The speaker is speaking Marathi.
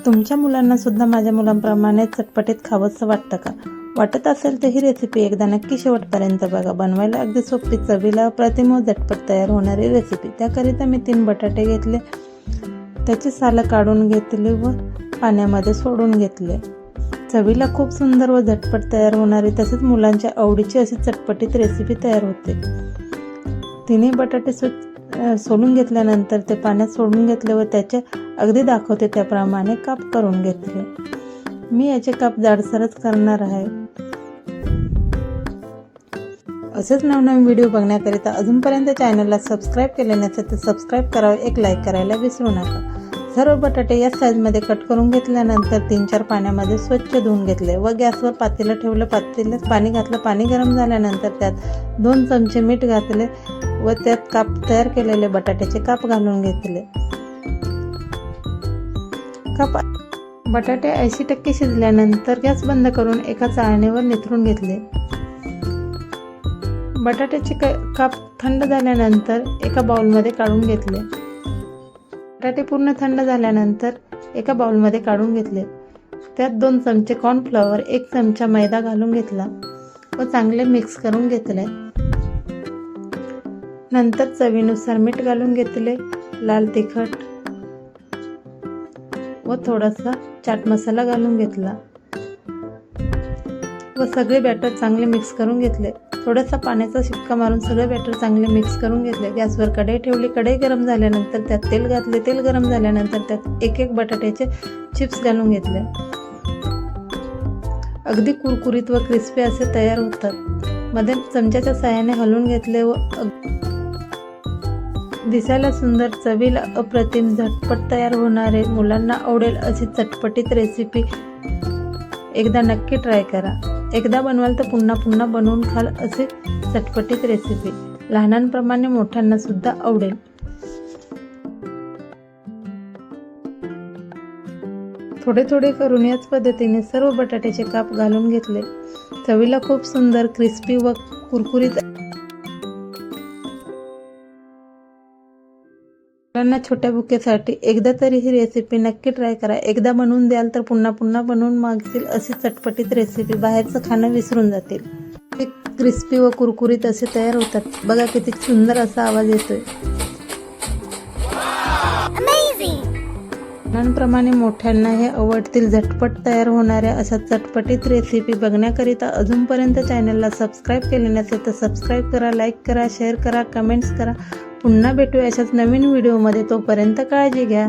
तुमच्या मुलांना सुद्धा माझ्या मुलांप्रमाणे चटपटीत खावंसं वाटतं का? वाटत असेल तर ही रेसिपी एकदा नक्की शेवटपर्यंत बघा. बनवायला अगदी सोपी, चवीला अप्रतिम व झटपट तयार होणारी रेसिपी. त्याकरिता मी 3 बटाटे घेतले, त्याची सालं काढून घेतली व पाण्यामध्ये सोडून घेतले. चवीला खूप सुंदर व झटपट तयार होणारी तसेच मुलांच्या आवडीची अशी चटपटीत रेसिपी तयार होते. 3 बटाटे सोलून घेतल्यानंतर ते पाण्यात सोडून घेतले व त्याचे अगदी दाखवते त्याप्रमाणे काप करून घेतले. मी याचे काप जाडसरच करणार आहे. असेच नवनवीन व्हिडिओ बघण्याकरिता अजूनपर्यंत चॅनलला सबस्क्राईब केले नसेल तर सबस्क्राईब करावे, एक लाईक करायला विसरू नका. सर्व बटाटे या साईजमध्ये कट करून घेतल्यानंतर 3-4 पाण्यामध्ये स्वच्छ धुवून घेतले व गॅसवर पातेलं ठेवलं. पातेल्यात पाणी घातलं. पाणी गरम झाल्यानंतर त्यात 2 चमचे मीठ घातले व त्यात तयार केलेले बटाट्याचे काप घालून घेतले. बटाटे 80% शिजल्यानंतर गॅस बंद करून एका चाळणीवर निथरून घेतले. बटाट्याचे काप थंड झाल्यानंतर एका बाउलमध्ये काढून घेतले. बटाटे पूर्ण थंड झाल्यानंतर एका बाउलमध्ये काढून घेतले. त्यात 2 चमचे कॉर्नफ्लॉवर, 1 चमचा मैदा घालून घेतला व चांगले मिक्स करून घेतले. नंतर चवीनुसार मीठ घालून घेतले, लाल तिखट व थोडासा चाट मसाला घालून घेतला व सगळे बॅटर चांगले मिक्स करून घेतले. थोडासा पाण्याचा शिपका मारून सगळे बॅटर चांगले मिक्स करून घेतले. गॅसवर कढई ठेवली. कढई गरम झाल्यानंतर त्यात तेल घातले. तेल गरम झाल्यानंतर त्यात एक बटाट्याचे चिप्स घालून घेतले. अगदी कुरकुरीत व क्रिस्पी असे तयार होतात. मध्ये चमच्याच्या साहाय्याने हलवून घेतले व दिसायला सुंदर, चवीला अप्रतिम, झटपट तयार होणारे, मुलांना आवडेल अशी चटपटीत रेसिपी एकदा नक्की ट्राय करा. एकदा बनवाल तर पुन्हा पुन्हा बनवून खाल असे चटपटीत रेसिपी. लहानांप्रमाणे मोठ्यांना सुद्धा आवडेल. थोडे थोडे करून याच पद्धतीने सर्व बटाट्याचे काप घालून घेतले. चवीला खूप सुंदर, क्रिस्पी व कुरकुरीत. मुलांना छोट्या भुकेसाठी एकदा तरी ही रेसिपी नक्की ट्राय करा. एकदा बनवून द्याल तर पुन्हा पुन्हा बनवून मागतील अशी चटपटीत रेसिपी. बाहेरचं खाणं विसरून जातील. ते क्रिस्पी व कुरकुरीत असे तयार होतात. बघा किती सुंदर असा आवाज येतोय. लहानप्रमाणे मोठ्यांना हे आवडतील झटपट तयार होणाऱ्या अशा चटपटीत रेसिपी बघण्याकरिता अजूनपर्यंत चॅनलला सबस्क्राईब केले नसेल तर सबस्क्राईब करा, लाईक करा, शेअर करा, कमेंट्स करा. पुन्हा भेटूया अशाच नवीन व्हिडिओमध्ये. तोपर्यंत काळजी घ्या.